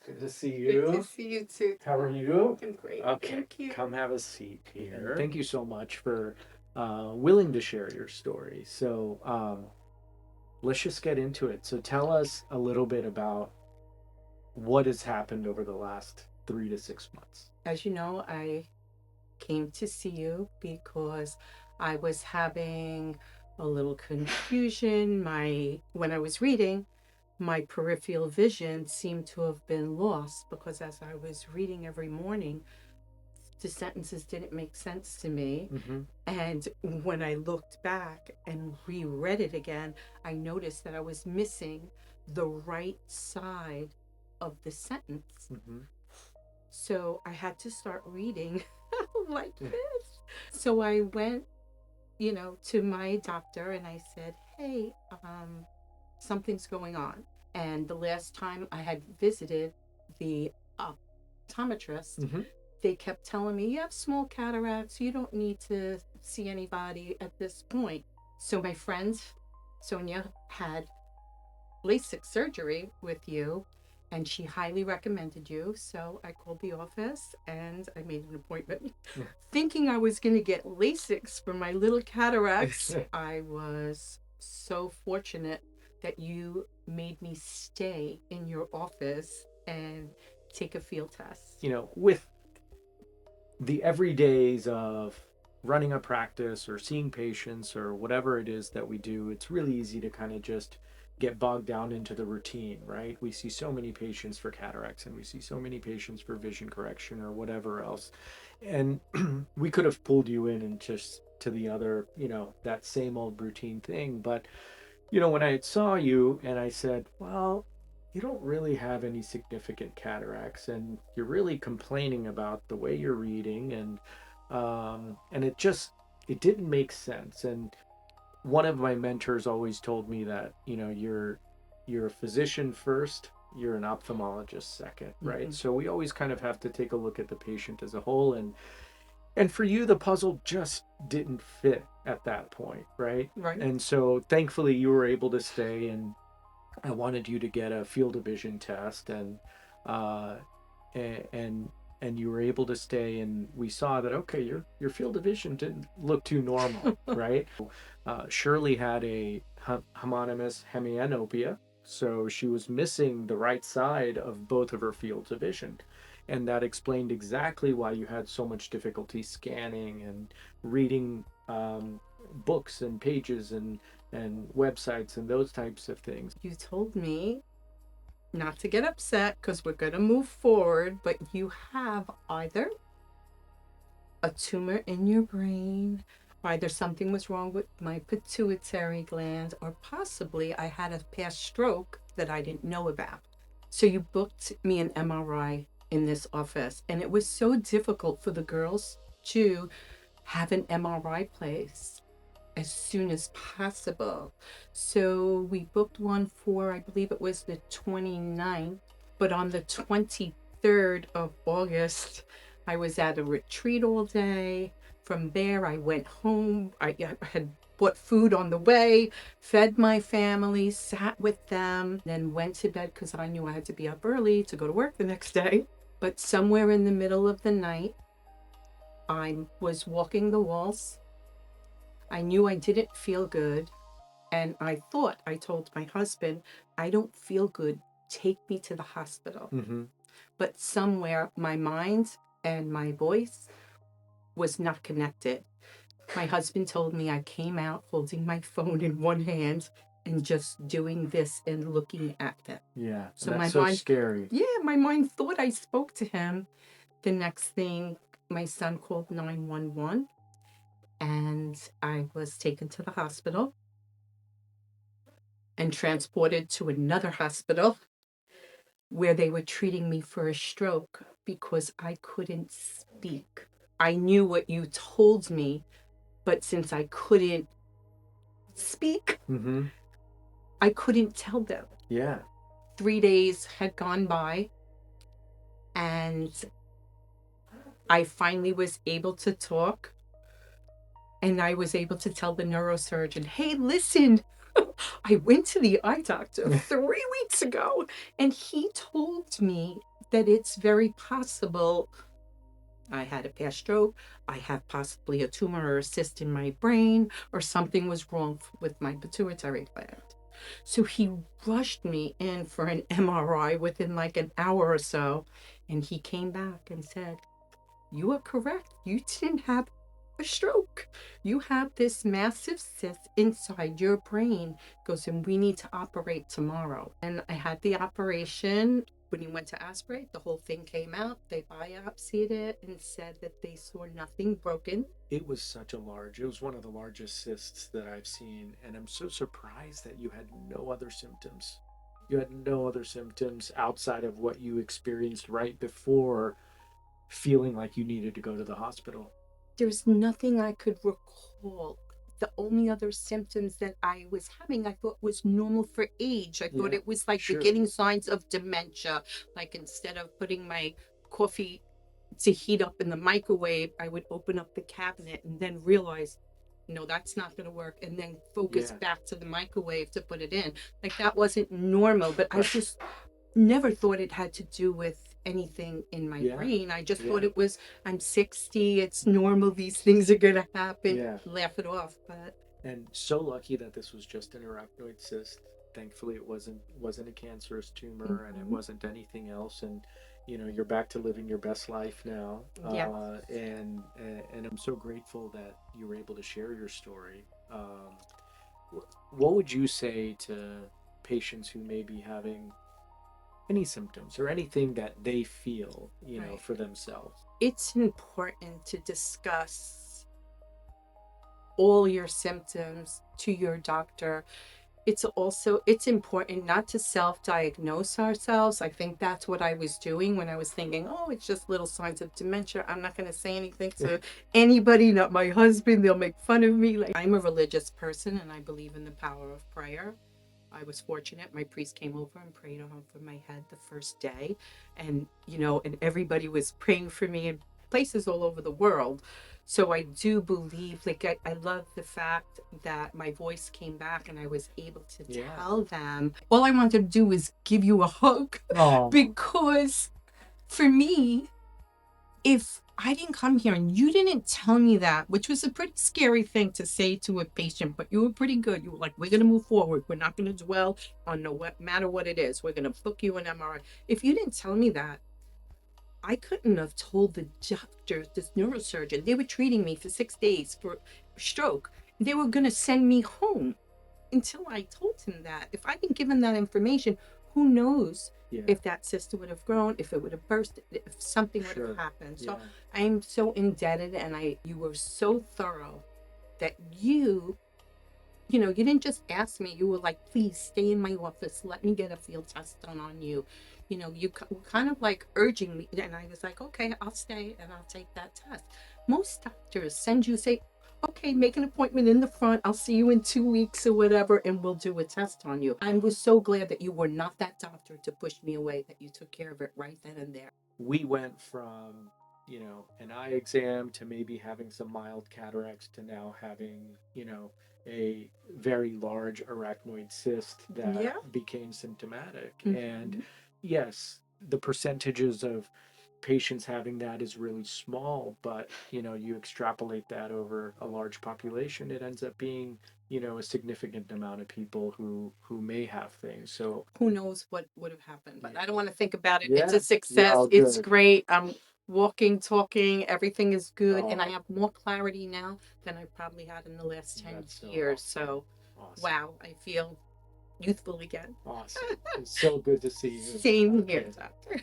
Good to see Good to you. see you too. How are you? I'm great. Okay, Thank you. come have a seat here. Thank you so much for willing to share your story. So let's just get into it. So tell us a little bit about what has happened over the last 3 to 6 months. As you know, I came to see you because I was having a little confusion. When I was reading, my peripheral vision seemed to have been lost because as I was reading every morning, the sentences didn't make sense to me. Mm-hmm. And when I looked back and reread it again, I noticed that I was missing the right side of the sentence. Mm-hmm. So I had to start reading like this. So I went, to my doctor and I said, hey, something's going on. And the last time I had visited the optometrist, Mm-hmm. they kept telling me, you have small cataracts. You don't need to see anybody at this point. So my friend Sonia had LASIK surgery with you, and she highly recommended you. So I called the office and I made an appointment, thinking I was going to get LASIKs for my little cataracts. I was so fortunate that you made me stay in your office and take a field test. With the everydays of running a practice or seeing patients or whatever it is that we do, it's really easy to kind of just get bogged down into the routine, right? We see so many patients for cataracts and we see so many patients for vision correction or whatever else. And we could have pulled you in and just to the other, that same old routine thing. But, when I saw you and I said, well, you don't really have any significant cataracts and you're really complaining about the way you're reading and it didn't make sense. And one of my mentors always told me that you're a physician first, you're an ophthalmologist second, right? Mm-hmm. So we always kind of have to take a look at the patient as a whole, and for you the puzzle just didn't fit at that point, right? Right. And so thankfully you were able to stay, and I wanted you to get a field of vision test, uh, and and you were able to stay, and we saw that okay, your field of vision didn't look too normal, right? Shirley had a homonymous hemianopia, so she was missing the right side of both of her fields of vision, and that explained exactly why you had so much difficulty scanning and reading books and pages and websites and those types of things. You told me not to get upset because we're going to move forward, but you have either a tumor in your brain, either something was wrong with my pituitary gland, or possibly I had a past stroke that I didn't know about. So you booked me an MRI in this office, and it was so difficult for the girls to have an MRI placed as soon as possible. So we booked one for, I believe it was the 29th, but on the 23rd of August, I was at a retreat all day. From there, I went home. I had bought food on the way, fed my family, sat with them, then went to bed because I knew I had to be up early to go to work the next day. But somewhere in the middle of the night, I was walking the walls. I knew I didn't feel good. And I told my husband, I don't feel good. Take me to the hospital. Mm-hmm. But somewhere my mind and my voice was not connected. My husband told me I came out holding my phone in one hand and just doing this and looking at them. Yeah, So that's my so mind, scary. yeah, my mind thought I spoke to him. The next thing, my son called 911 and I was taken to the hospital and transported to another hospital where they were treating me for a stroke because I couldn't speak. I knew what you told me, but since I couldn't speak, Mm-hmm. I couldn't tell them. Yeah. 3 days had gone by, and I finally was able to talk. And I was able to tell the neurosurgeon, hey, listen, I went to the eye doctor 3 weeks ago, and he told me that it's very possible I had a past stroke, I have possibly a tumor or a cyst in my brain, or something was wrong with my pituitary gland. So he rushed me in for an MRI within like an hour or so, and he came back and said, "You are correct. You didn't have a stroke. You have this massive cyst inside your brain." Goes, "And we need to operate tomorrow." And I had the operation. When he went to aspirate, the whole thing came out. They biopsied it and said that they saw nothing broken. It was it was one of the largest cysts that I've seen. And I'm so surprised that you had no other symptoms. You had no other symptoms outside of what you experienced right before feeling like you needed to go to the hospital. There's nothing I could recall. The only other symptoms that I was having, I thought was normal for age. I thought Yeah, it was like sure. beginning signs of dementia. Like instead of putting my coffee to heat up in the microwave, I would open up the cabinet and then realize, no, that's not going to work. And then focus Yeah, back to the microwave to put it in. Like that wasn't normal, but I right. just never thought it had to do with anything in my Yeah, brain. I just thought yeah, it was, I'm 60, it's normal, these things are gonna happen. yeah. Laugh it off. But And so lucky that this was just an arachnoid cyst. Thankfully, it wasn't a cancerous tumor, and it mhm, wasn't anything else. And you're back to living your best life now. yeah, And I'm so grateful that you were able to share your story. What would you say to patients who may be having any symptoms or anything that they feel, right. for themselves? It's important to discuss all your symptoms to your doctor. It's important not to self-diagnose ourselves. I think that's what I was doing when I was thinking, oh, it's just little signs of dementia. I'm not going to say anything to anybody, not my husband. They'll make fun of me. Like, I'm a religious person and I believe in the power of prayer. I was fortunate. My priest came over and prayed over my head the first day. And everybody was praying for me in places all over the world. So I do believe, like, I love the fact that my voice came back and I was able to Yeah. tell them. All I wanted to do was give you a hug Oh, because for me, if I didn't come here and you didn't tell me that, which was a pretty scary thing to say to a patient, but you were pretty good. You were like, we're going to move forward. We're not going to dwell on no matter what it is. We're going to book you an MRI. If you didn't tell me that, I couldn't have told the doctor, this neurosurgeon, they were treating me for 6 days for stroke. They were going to send me home until I told him that. If I'd been given that information, who knows yeah, if that cyst would have grown, if it would have burst, if something would have sure. happened. So Yeah. I'm so indebted, and you were so thorough that you didn't just ask me. You were like, please stay in my office. Let me get a field test done on you. You were kind of like urging me. And I was like, okay, I'll stay and I'll take that test. Most doctors send you, say, okay, make an appointment in the front. I'll see you in 2 weeks or whatever, and we'll do a test on you. I was so glad that you were not that doctor to push me away, that you took care of it right then and there. We went from, an eye exam to maybe having some mild cataracts to now having, a very large arachnoid cyst that Yeah. became symptomatic. And Mhm. yes, the percentages of patients having that is really small, but you extrapolate that over a large population, it ends up being, a significant amount of people who may have things. So Who knows what would have happened, but yeah, I don't want to think about it. It's yeah, a yeah, success. all It's good. great. I'm walking, talking, everything is good, and I Oh, have more clarity now than I probably had in the last 10 that's so years. awesome. So, Awesome. wow, I feel youthful again. Awesome. It's so good to see you. Same here, Okay. doctor.